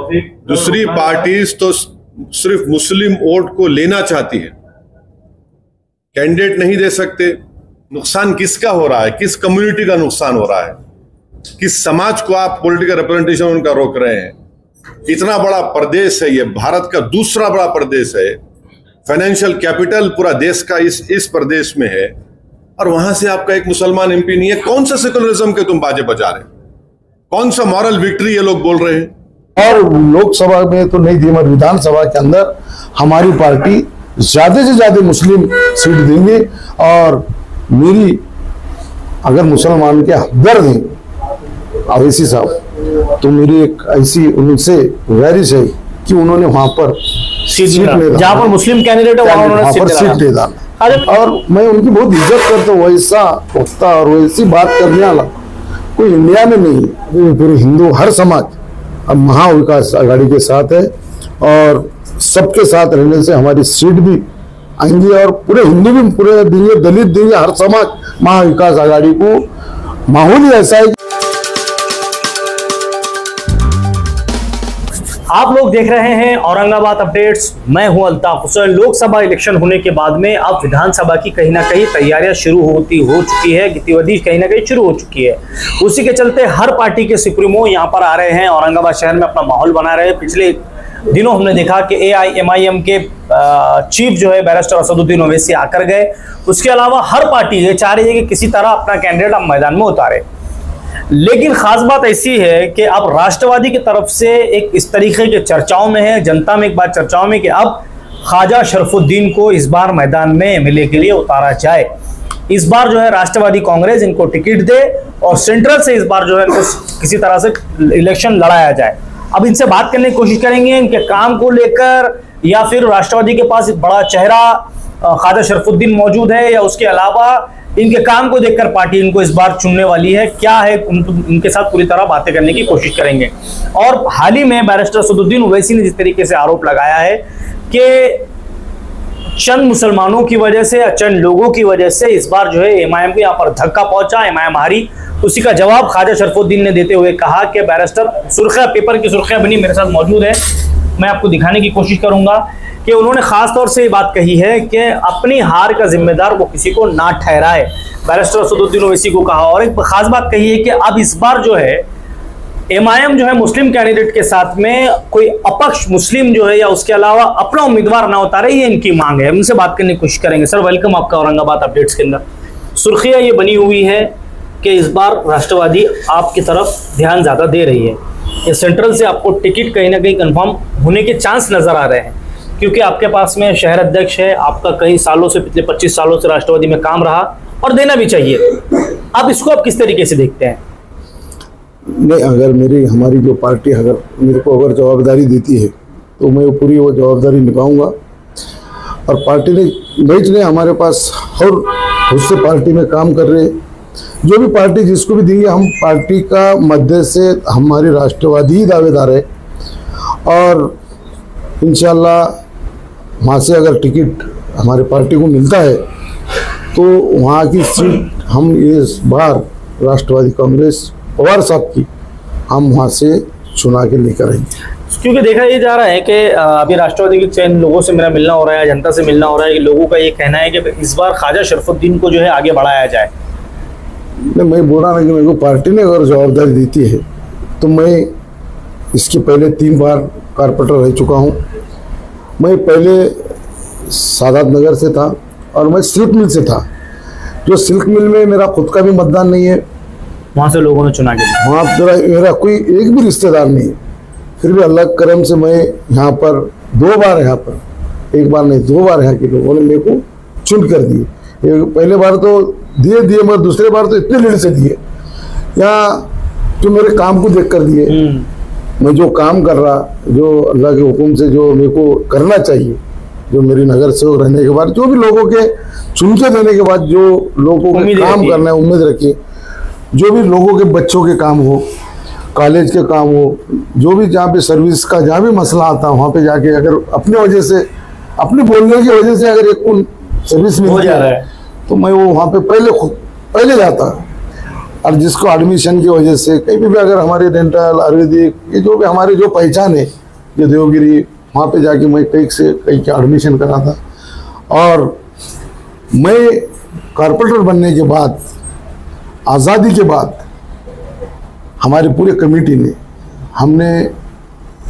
दूसरी पार्टीज तो सिर्फ मुस्लिम वोट को लेना चाहती है, कैंडिडेट नहीं दे सकते। नुकसान किसका हो रहा है? किस कम्युनिटी का नुकसान हो रहा है? किस समाज को आप पॉलिटिकल रिप्रेजेंटेशन उनका रोक रहे हैं? इतना बड़ा प्रदेश है ये, भारत का दूसरा बड़ा प्रदेश है, फाइनेंशियल कैपिटल पूरा देश का इस प्रदेश में है, और वहां से आपका एक मुसलमान एमपी नहीं है। कौन सा सेकुलरिज्म के तुम बाजे बजा रहे? कौन सा मॉरल विक्ट्री ये लोग बोल रहे हैं? और लोकसभा में तो नहीं दी, मगर विधानसभा के अंदर हमारी पार्टी ज्यादा से ज्यादा मुस्लिम सीट देंगे। और मेरी अगर मुसलमान के हमदर्द हैं अवैसी साहब, तो मेरी एक ऐसी उनसे गुजारिश है कि उन्होंने वहां पर सीट जहां पर मुस्लिम कैंडिडेट है वहां पर सीट दे देना। और मैं उनकी बहुत इज्जत करता हूँ। वैसा पुख्ता और वैसी बात करने वाला कोई इंडिया में नहीं है। पूरे हिंदू हर समाज अब महाविकास आघाड़ी के साथ है, और सबके साथ रहने से हमारी सीट भी आएंगी, और पूरे हिंदू भी पूरे देंगे, दलित देंगे, हर समाज महाविकास आघाड़ी को। माहौल ही ऐसा है। आप लोग देख रहे हैं औरंगाबाद अपडेट्स। मैं हूं अल्ताफ हुसैन। लोकसभा इलेक्शन होने के बाद में अब विधानसभा की कहीं ना कहीं तैयारियां शुरू हो चुकी है, गतिविधि कहीं ना कहीं शुरू हो चुकी है। उसी के चलते हर पार्टी के सुप्रीमो यहां पर आ रहे हैं, औरंगाबाद शहर में अपना माहौल बना रहे हैं। पिछले दिनों हमने देखा कि AIMIM के चीफ जो है बैरिस्टर असदुद्दीन ओवैसी आकर गए। उसके अलावा हर पार्टी ये चाह रही है कि किसी तरह अपना कैंडिडेट अब मैदान में उतारे। लेकिन खास बात ऐसी है कि अब राष्ट्रवादी की तरफ से एक इस तरीके के चर्चाओं में है, जनता में एक बात चर्चाओं में, कि अब ख्वाजा शरफुद्दीन को इस बार मैदान में MLA के लिए उतारा जाए। इस बार जो है राष्ट्रवादी कांग्रेस इनको टिकट दे और सेंट्रल से इस बार जो है इनको किसी तरह से इलेक्शन लड़ाया जाए। अब इनसे बात करने की कोशिश करेंगे इनके काम को लेकर, या फिर राष्ट्रवादी के पास एक बड़ा चेहरा ख्वाजा शरफुद्दीन मौजूद है, या उसके अलावा इनके काम को देखकर पार्टी इनको इस बार चुनने वाली है। क्या है उनके साथ पूरी तरह बातें करने की कोशिश करेंगे। और हाल ही में बैरिस्टर असदुद्दीन ओवैसी ने जिस तरीके से आरोप लगाया है कि चंद मुसलमानों की वजह से या चंद लोगों की वजह से इस बार जो है MIM को यहाँ पर धक्का पहुंचा, MIM हारी, उसी का जवाब ख्वाजा शरफुद्दीन ने देते हुए कहा कि बैरिस्टर सुर्खियां, पेपर की सुर्खियां बनी मेरे साथ मौजूद है, मैं आपको दिखाने की कोशिश करूंगा कि उन्होंने खास तौर से ये बात कही है कि अपनी हार का जिम्मेदार वो किसी को ना ठहराए। बैरिस्टर असदुद्दीन ओवैसी को कहा। और एक खास बात कही है कि अब इस बार जो है MIM जो है मुस्लिम कैंडिडेट के साथ में कोई अपक्ष मुस्लिम जो है या उसके अलावा अपना उम्मीदवार ना उतारे, ये इनकी मांग है। उनसे बात करने की कोशिश करेंगे। सर वेलकम आपका औरंगाबाद अपडेट्स के अंदर। सुर्खियां ये बनी हुई है कि इस बार राष्ट्रवादी आपकी तरफ ध्यान ज्यादा दे रही है, ये सेंट्रल से आपको टिकट कहीं ना कहीं कंफर्म होने के चांस नजर आ रहे हैं, क्योंकि आपके पास में शहर अध्यक्ष है, आपका कई सालों से, पिछले 25 सालों से राष्ट्रवादी में काम रहा और देना भी चाहिए। अब इसको आप किस तरीके से देखते हैं? नहीं, अगर हमारी जो पार्टी अगर मेरे को अगर जवाबदारी देती है तो मैं पूरी वो जवाबदारी निभाऊंगा। और पार्टी ने हमारे पास और उससे पार्टी में काम कर रहे, जो भी पार्टी जिसको भी देंगे, हम पार्टी का मध्य से हमारी राष्ट्रवादी ही दावेदार है। और इंशाल्लाह वहाँ से अगर टिकट हमारे पार्टी को मिलता है तो वहाँ की सीट हम इस बार राष्ट्रवादी कांग्रेस पवार साहब की हम वहाँ से चुना के लेकर आएंगे। क्योंकि देखा ये जा रहा है कि अभी राष्ट्रवादी के चयन लोगों से मेरा मिलना हो रहा है, जनता से मिलना हो रहा है कि लोगों का ये कहना है कि इस बार ख्वाजा शरफुद्दीन को जो है आगे बढ़ाया जाए। नहीं, मैं बोल रहा हूँ कि मेरे को पार्टी ने अगर जवाबदारी देती है तो मैं इसके पहले 3 बार कारपोरेटर रह चुका हूँ। मैं पहले सादात नगर से था और मैं सिल्क मिल से था। जो सिल्क मिल में मेरा खुद का भी मतदान नहीं है, वहाँ से लोगों ने चुना के, वहाँ मेरा कोई एक भी रिश्तेदार नहीं है। फिर भी अल्लाह करम से मैं यहाँ पर 2 बार, यहाँ पर 1 बार नहीं 2 बार यहाँ के लोगों ने मेरे को चुन कर दिए। पहले बार तो दिए मगर दूसरे बार तो इतने लीड से दिए, यहाँ जो मेरे काम को देख कर दिए। मैं जो काम कर रहा, जो अल्लाह के हुक्म से जो मेरे को करना चाहिए, जो मेरी नगर सेवक रहने के बाद, जो भी लोगों के चुन के देने के बाद जो लोगों के काम करना है, उम्मीद रखिए, जो भी लोगों के बच्चों के काम हो, कॉलेज के काम हो, जो भी जहाँ पे सर्विस का जहाँ भी मसला आता है, वहाँ पे जाके अगर अपने वजह से, अपने बोलने की वजह से अगर एक सर्विस मिल जा रहा है तो मैं वो वहाँ पे पहले जाता। और जिसको एडमिशन की वजह से कहीं भी अगर हमारे डेंटल आयुर्वेदिक ये जो भी हमारी जो पहचान है, जो देवगिरी वहाँ पे जाके मैं कई से कई का एडमिशन करा था। और मैं कॉर्पोरेटर बनने के बाद, आज़ादी के बाद हमारी पूरी कमेटी ने, हमने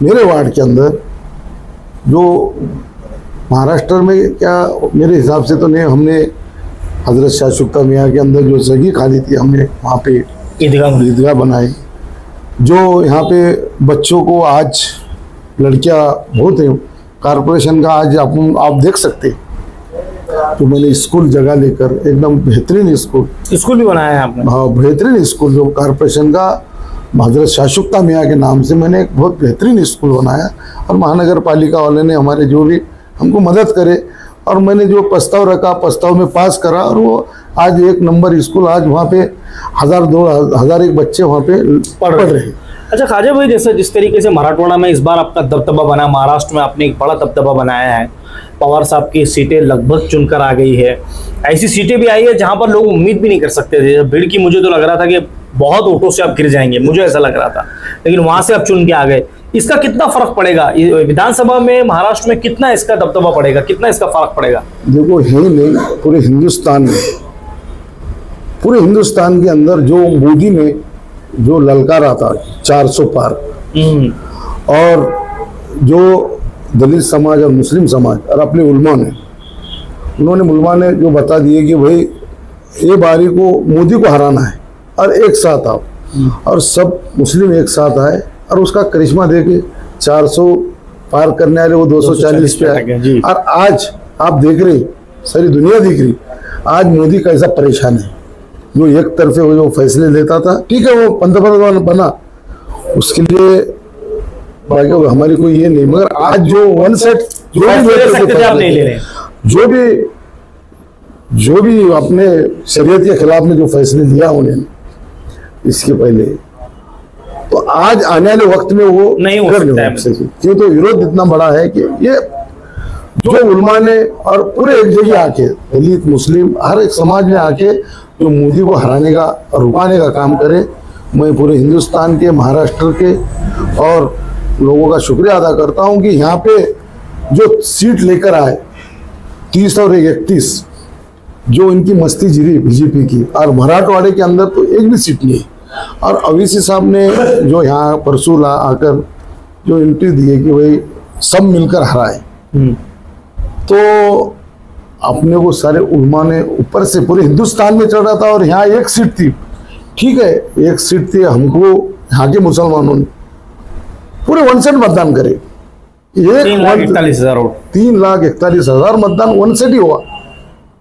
मेरे वार्ड के अंदर जो महाराष्ट्र में क्या मेरे हिसाब से तो नहीं, हमने हजरत शाहशुक्ता मियाँ के अंदर जो जगह खाली थी हमने वहाँ पे ईदगाह बनाई। जो यहाँ पे बच्चों को आज लड़कियाँ बहुत हैं, कॉरपोरेशन का आज आप देख सकते हैं। तो मैंने स्कूल जगह लेकर एकदम बेहतरीन स्कूल भी बनाया है आपने। हाँ, बेहतरीन स्कूल जो कॉरपोरेशन का हजरत शाहशुक्ता मियाँ के नाम से मैंने एक बहुत बेहतरीन स्कूल बनाया। और महानगर पालिका वाले ने हमारे जो भी हमको मदद करे, और मैंने जो प्रस्ताव रखा प्रस्ताव में पास करा, और वो आज 1 नंबर स्कूल, आज वहाँ पे 1000-2000 बच्चे वहाँ पे पढ़ रहे हैं। अच्छा ख्वाजा भाई, जैसे जिस तरीके से मराठवाड़ा में इस बार आपका दबदबा बना, महाराष्ट्र में आपने एक बड़ा दबदबा बनाया है, पवार साहब की सीटें लगभग चुनकर आ गई है। ऐसी सीटें भी आई है जहां पर लोग उम्मीद भी नहीं कर सकते थे। भीड़ की मुझे तो लग रहा था कि बहुत वोटों से आप गिर जाएंगे, मुझे ऐसा लग रहा था, लेकिन वहां से आप चुन के आ गए। इसका कितना फर्क पड़ेगा विधानसभा में, महाराष्ट्र में कितना इसका दबदबा पड़ेगा, कितना इसका फर्क पड़ेगा? देखो, ही नहीं पूरे हिंदुस्तान में, पूरे हिंदुस्तान के अंदर जो मोदी ने जो ललकारा था 400 पार, और जो दलित समाज और मुस्लिम समाज और अपने उलमा ने जो बता दिए कि भाई ये बारी को मोदी को हराना है और एक साथ आओ, और सब मुस्लिम एक साथ आए और उसका करिश्मा देके 400 पार करने वाले वो 240 पे आए। और आज आप देख रहे, सारी दुनिया देख रही, आज मोदी कैसा परेशान है। जो एक तरफे वो जो फैसले लेता था, ठीक है वो पंतप्रधान बना, उसके लिए हमारी कोई ये नहीं, मगर आज जो वन सेट जो भी अपने शरीयत के खिलाफ में जो फैसले लिया उन्होंने इसके पहले, तो आज आने वाले वक्त में वो नहीं हो सकता। क्यों? तो विरोध इतना बड़ा है कि ये जो उलमा ने और पूरे एक जगह आके, दलित मुस्लिम हर एक समाज में आके जो मोदी को हराने का रुकाने का काम करे, मैं पूरे हिंदुस्तान के, महाराष्ट्र के और लोगों का शुक्रिया अदा करता हूं कि यहाँ पे जो सीट लेकर आए 30 और 31, जो इनकी मस्ती जिरी बीजेपी की, और मराठवाड़े के अंदर तो एक भी सीट नहीं है। और अवीसी साहब ने जो यहाँ परसों आकर जो एंट्री दी है कि भाई सब मिलकर हराए, तो अपने को सारे उलमा ने ऊपर से पूरे हिंदुस्तान में चढ़ा था। और यहाँ एक सीट थी, ठीक है एक सीट थी, हमको यहाँ के मुसलमानों ने पूरे 1 सेट मतदान करे, 3,41,000 मतदान 1 सेट ही हुआ।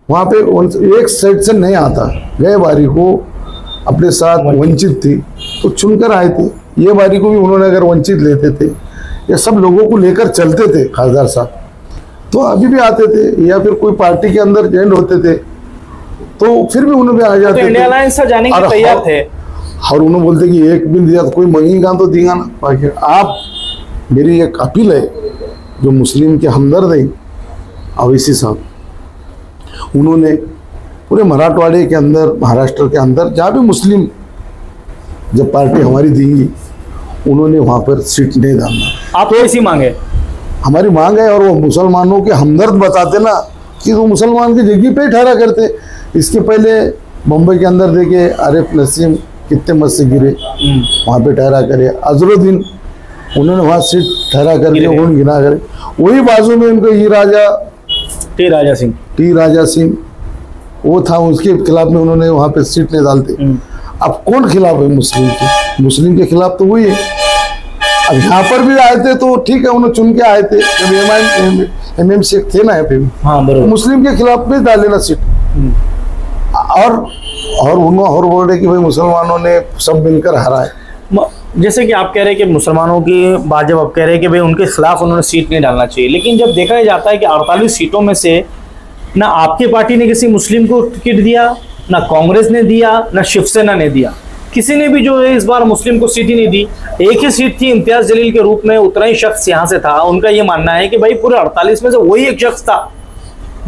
वहाँ पे 1 सेट से नहीं आता, गए बारी को अपने साथ वंचित थी तो चुनकर आए थे। ये बारी को भी उन्होंने अगर वंचित लेते थे, ये सब लोगों को लेकर चलते थे खासदार साहब, तो अभी भी आते थे, या फिर कोई पार्टी के अंदर ज्वाइन होते थे तो फिर भी उन्होंने भी आ जाते थे, इंडिया अलायंस से जाने के तैयार थे। और उन्होंने बोलते कि एक भी दिया तो कोई मंगेगा तो देगा ना। बाकी आप, मेरी एक अपील है जो मुस्लिम के हमदर्द हैं अवीसी साहब, उन्होंने पूरे मराठवाड़े के अंदर, महाराष्ट्र के अंदर जहाँ भी मुस्लिम जब पार्टी हमारी देंगी, उन्होंने वहाँ पर सीट नहीं डालना। आप तो ऐसी मांगे, हमारी मांग है। और वो मुसलमानों के हमदर्द बताते ना कि वो मुसलमान की जगह पे ठहरा करते। इसके पहले मुंबई के अंदर देखे आरिफ नसीम कितने मस्जिद गिरे, वहाँ पे ठहरा करे। अजरुद्दीन उन्होंने वहाँ सीट ठहरा करके उन्होंने गिना करे। वही बाजू में उनको टी राजा सिंह वो था, उसके खिलाफ में उन्होंने वहाँ पे सीट नहीं डालते। अब कौन खिलाफ है मुस्लिम के? मुस्लिम के खिलाफ तो वही है। अब यहाँ पर भी आए थे तो ठीक है, उन्होंने चुन के आए थे, जब एमएम शेख थे ना यहाँ पे, हाँ, मुस्लिम के खिलाफ भी डाले ना सीट। और उन्होंने और बोल रहे कि भाई मुसलमानों ने सब मिलकर हराए। जैसे कि आप कह रहे हैं कि मुसलमानों की बात, जब आप कह रहे हैं कि भाई उनके खिलाफ उन्होंने सीट नहीं डालना चाहिए, लेकिन जब देखा जाता है कि 48 सीटों में से ना आपकी पार्टी ने किसी मुस्लिम को टिकट दिया, ना कांग्रेस ने दिया, ना शिवसेना ने दिया, किसी ने भी जो है इस बार मुस्लिम को सीट ही नहीं दी। एक ही सीट थी इम्तियाज जलील के रूप में, उतना ही शख्स यहाँ से था। उनका ये मानना है कि भाई पूरे 48 में से वही एक शख्स था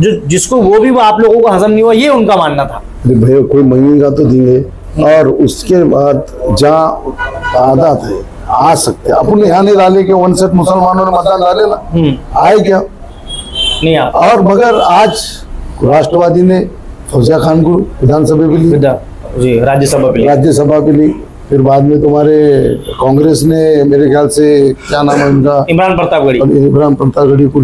जिसको वो भी आप लोगों को हजम नहीं हुआ, ये उनका मानना था। अरे भैया, कोई मंगेगा तो देंगे, और उसके बाद जहाँ आदत है आ सकते हैं। अपन यहाँ नहीं डाले कि 1 मुसलमानों ने मतदान डाले ना, आए क्या नहीं आप और मगर आज राष्ट्रवादी ने फौजिया खान को विधानसभा भी ली, जी राज्यसभा भी ली, फिर बाद में तुम्हारे कांग्रेस ने मेरे ख्याल से क्या नाम है उनका, इमरान प्रतापगढ़ी को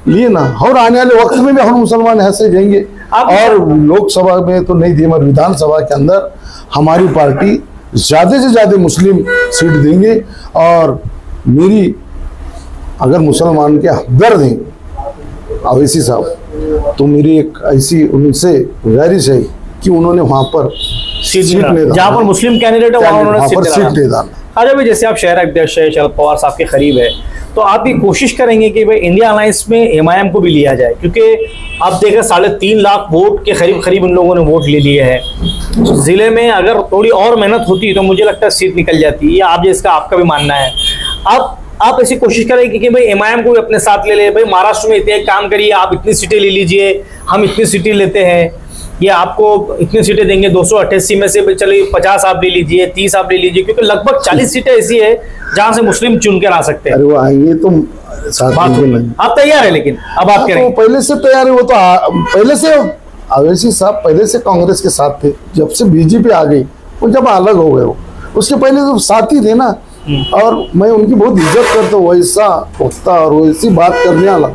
लिए ना। और आने वाले वक्त में भी हम मुसलमान ऐसे जाएंगे और लोकसभा में तो नहीं दिए मगर विधानसभा के अंदर हमारी पार्टी ज्यादा से ज्यादा मुस्लिम सीट देंगे। और मेरी अगर मुसलमान के हमदर्द हैं अवैसी साहब, तो मेरी एक ऐसी उनसे गुजारिश है कि उन्होंने वहां पर सीट जहाँ पर मुस्लिम कैंडिडेट है वहाँ उन्होंने सीट दे डाला। आज अभी जैसे आप शहर अध्यक्ष है, शरद पवार साहब के करीब है, तो आप ये कोशिश करेंगे कि भाई इंडिया अलायंस में MIM को भी लिया जाए, क्योंकि आप देखें 3.5 लाख वोट के करीब उन लोगों ने वोट ले लिए हैं। जिले में अगर थोड़ी और मेहनत होती तो मुझे लगता है सीट निकल जाती है। आप जिसका आपका भी मानना है, आप ऐसी कोशिश करेंगे कि भाई MIM को भी अपने साथ ले ले, भाई महाराष्ट्र में इतने काम करिए, आप इतनी सीटें ले लीजिए, हम इतनी सीटें लेते हैं, ये आपको इतनी सीटें देंगे, 288 में से चलिए 50 आप ले लीजिए, 30 आप ले लीजिए, क्योंकि लगभग 40 सीटें ऐसी है जहां से मुस्लिम चुन कर आ सकते हैं। अरे वो आएंगे तो साथ में आप तैयार है, लेकिन अब आप करेंगे? तो पहले से तैयार है, वो तो पहले से अवैसी साहब पहले से कांग्रेस के साथ थे, जब से बीजेपी आ गई वो जब अलग हो गए, वो उसके पहले तो साथ ही थे ना। और मैं उनकी बहुत इज्जत करता हूँ, वैसा पुख्ता और वैसी बात करने वाला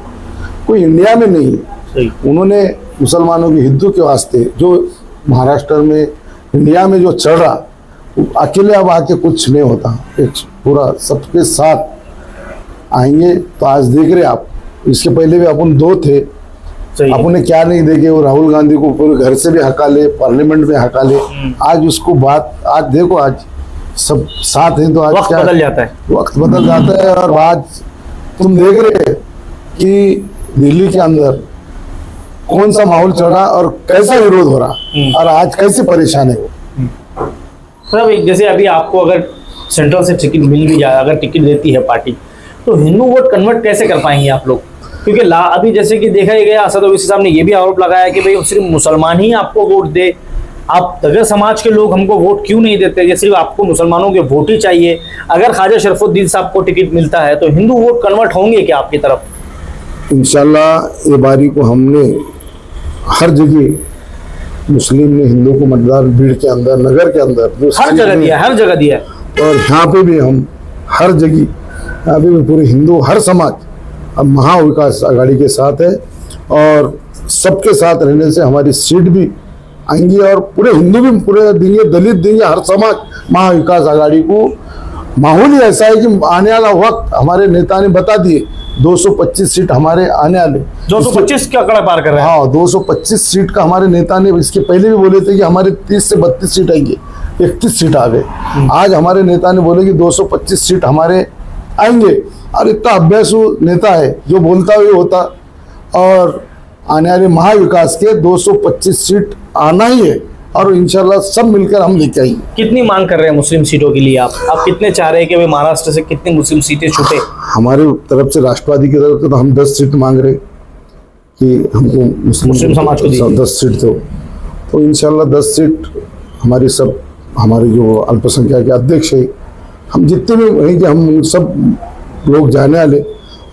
कोई इंडिया में नहीं है। उन्होंने मुसलमानों के हिंदू के वास्ते जो महाराष्ट्र में इंडिया में जो चल रहा, अकेले अब आके कुछ नहीं होता, एक पूरा सबके साथ आएंगे। तो आज देख रहे आप, इसके पहले भी अपन 2 थे, अपन क्या नहीं देखे, वो राहुल गांधी को पूरे घर से भी हका ले, पार्लियामेंट में हका ले। आज उसको बात, आज देखो आज सब साथ हैं, तो आज वक्त बदल जाता है, वक्त बदल जाता है। और आज तुम देख रहे हैं कि दिल्ली के अंदर कौन सा माहौल चल रहा और कैसा विरोध हो रहा और आज कैसे परेशान है वो। मतलब जैसे अभी आपको अगर सेंट्रल से टिकट मिल भी जाए, अगर टिकट देती है पार्टी, तो हिंदू वोट कन्वर्ट कैसे कर पाएंगे आप लोग? क्योंकि अभी जैसे कि देखा ही गया, असद ओवैसी साहब ने ये भी आरोप लगाया कि भाई सिर्फ मुसलमान ही आपको वोट दे, आप दगर समाज के लोग हमको वोट क्यों नहीं देते, ये सिर्फ आपको मुसलमानों के वोट ही चाहिए। अगर ख्वाजा शरफुद्दीन साहब को टिकट मिलता है तो हिंदू वोट कन्वर्ट होंगे क्या आपकी तरफ? इंशाल्लाह ये बारी को हमने हर जगह मुस्लिम ने हिंदू को मतदान, भीड़ के अंदर, नगर के अंदर, हर जगह दिया। और यहाँ पे भी हम हर जगह, यहाँ पे भी पूरे हिंदू हर समाज अब महाविकास आघाड़ी के साथ है और सबके साथ रहने से हमारी सीट भी आएंगी और पूरे हिंदू भी पूरे देंगे, दलित देंगे, हर समाज महाविकास आघाड़ी को। माहौल ही ऐसा है कि आने वाला वक्त हमारे नेता ने बता दिए 225 सीट हमारे आने वाले, 225 का आंकड़ा पार कर रहे हैं। हाँ 225 सीट का हमारे नेता ने इसके पहले भी बोले थे कि हमारे 30 से 32 सीट आएंगे, 31 सीट आ गए। आज हमारे नेता ने बोले कि 225 सीट हमारे आएंगे। और इतना अभ्यासु नेता है, जो बोलता हुआ होता। और आने वाले महाविकास के 225 सीट आना ही है और इंशाल्लाह सब मिलकर हम लेके आएंगे। कितनी मांग कर रहे हैं मुस्लिम सीटों के लिए? आप कितने चाह रहे हैं कि महाराष्ट्र से कितनी मुस्लिम सीटें छूटे? हमारे तरफ से, राष्ट्रवादी की तरफ से तो हम 10 सीट मांग रहे कि हमको मुस्लिम समाज को 10 सीट दो। तो इंशाल्लाह 10 सीट हमारी सब, हमारे जो अल्पसंख्यक के अध्यक्ष है, हम जितने भी हैं कि हम सब लोग जाने वाले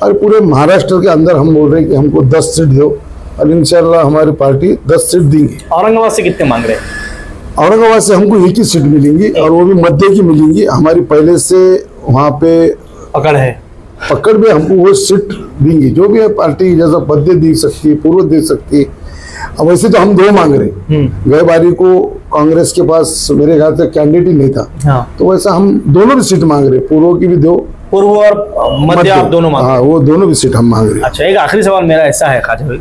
और पूरे महाराष्ट्र के अंदर हम बोल रहे हैं कि हमको 10 सीट दो और इंशाल्लाह हमारी पार्टी 10 सीट देंगी। औरंगाबाद से कितने मांग रहे हैं? औरंगाबाद से हमको 1 ही सीट मिलेंगी और वो भी मध्य की मिलेंगी। हमारी पहले से वहाँ पे पकड़ भी हमको वो सीट देंगी, जो भी है पार्टी जैसा मध्य दे सकती है, पूर्व दे सकती है। अब वैसे तो हम 2 मांग रहे, गए बारी को कांग्रेस के पास मेरे ख्याल से कैंडिडेट ही नहीं था। हाँ। तो वैसा हम दोनों भी सीट मांग रहे, पूर्व की भी 2, पूर्व और मध्य आप दोनों मांग रहे? हाँ, वो दोनों भी सीट हम मांग रहे हैं। अच्छा, एक आखिरी सवाल मेरा ऐसा है ख्वाजा भाई,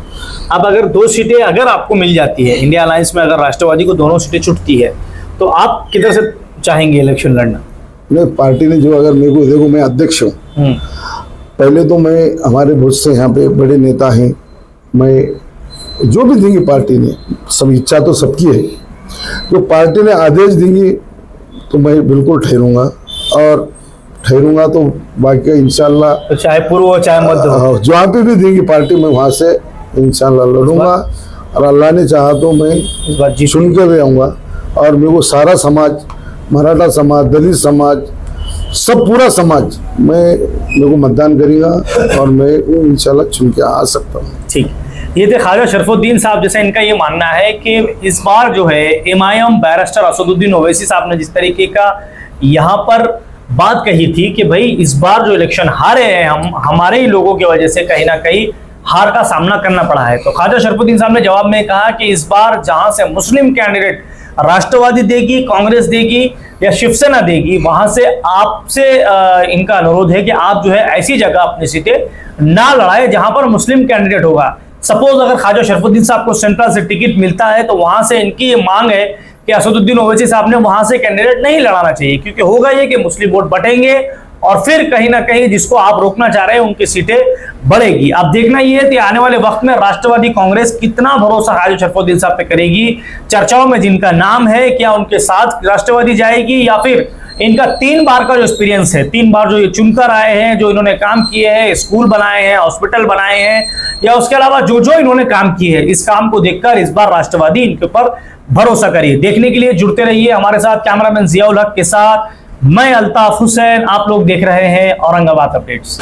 अब अगर 2 सीटें अगर आपको मिल जाती है इंडिया अलायंस में, अगर राष्ट्रवादी को दोनों सीटें छुटती है, तो आप किधर से चाहेंगे इलेक्शन लड़ना? नहीं, पार्टी ने जो अगर मेरे को, देखो मैं अध्यक्ष हूँ, पहले तो मैं, हमारे बहुत से यहाँ पे बड़े नेता हैं, मैं जो भी देंगी पार्टी ने, सब इच्छा तो सबकी है, जो पार्टी ने आदेश देंगी तो मैं बिल्कुल ठहरूंगा और ठहरूंगा तो बाकी इंशाल्लाह, तो चाहे पूर्व हो चाहे मध्य, जहाँ पे भी देंगी पार्टी में वहाँ से इंशाल्लाह लड़ूंगा और अल्लाह ने चाहा तो मैं सुन के भी आऊँगा और मेरे को सारा समाज, मराठा समाज, दलित समाज, सब पूरा समाज मेरे को मतदान करेगा और मैं इंशाल्लाह चुन के आ सकता हूँ। ठीक, ये थे ख्वाजा शरफुद्दीन साहब। जैसे इनका ये मानना है कि इस बार जो है इमाम बैरिस्टर असदुद्दीन ओवैसी साहब ने जिस तरीके का यहाँ पर बात कही थी कि भाई इस बार जो इलेक्शन हारे हैं हम, हमारे ही लोगों की वजह से कहीं ना कहीं हार का सामना करना पड़ा है। तो ख्वाजा शरफुद्दीन साहब ने जवाब में कहा कि इस बार जहां से मुस्लिम कैंडिडेट राष्ट्रवादी देगी, कांग्रेस देगी या शिवसेना देगी, वहां से आपसे इनका अनुरोध है कि आप जो है ऐसी जगह अपनी सीटें ना लड़ाए जहां पर मुस्लिम कैंडिडेट होगा। सपोज अगर ख्वाजा शरफुद्दीन साहब को सेंट्रल से टिकट मिलता है तो वहां से इनकी ये मांग है कि असदुद्दीन ओवैसी साहब ने वहां से कैंडिडेट नहीं लड़ाना चाहिए, क्योंकि होगा ये कि मुस्लिम वोट बटेंगे और फिर कहीं ना कहीं जिसको आप रोकना चाह रहे हैं उनकी सीटें बढ़ेगी। अब देखना ये है कि आने वाले वक्त में राष्ट्रवादी कांग्रेस कितना भरोसा ख्वाजा शरफुद्दीन साहब पे करेगी। चर्चाओं में जिनका नाम है, क्या उनके साथ राष्ट्रवादी जाएगी या फिर इनका 3 बार का जो एक्सपीरियंस है, 3 बार जो ये चुनकर आए हैं, जो इन्होंने काम किए हैं, स्कूल बनाए हैं, हॉस्पिटल बनाए हैं, या उसके अलावा जो जो इन्होंने काम किए हैं, इस काम को देखकर इस बार राष्ट्रवादी इनके ऊपर भरोसा करिए। देखने के लिए जुड़ते रहिए हमारे साथ। कैमरामैन जियाउल हक के साथ मैं अल्ताफ हुसैन। आप लोग देख रहे हैं औरंगाबाद अपडेट्स।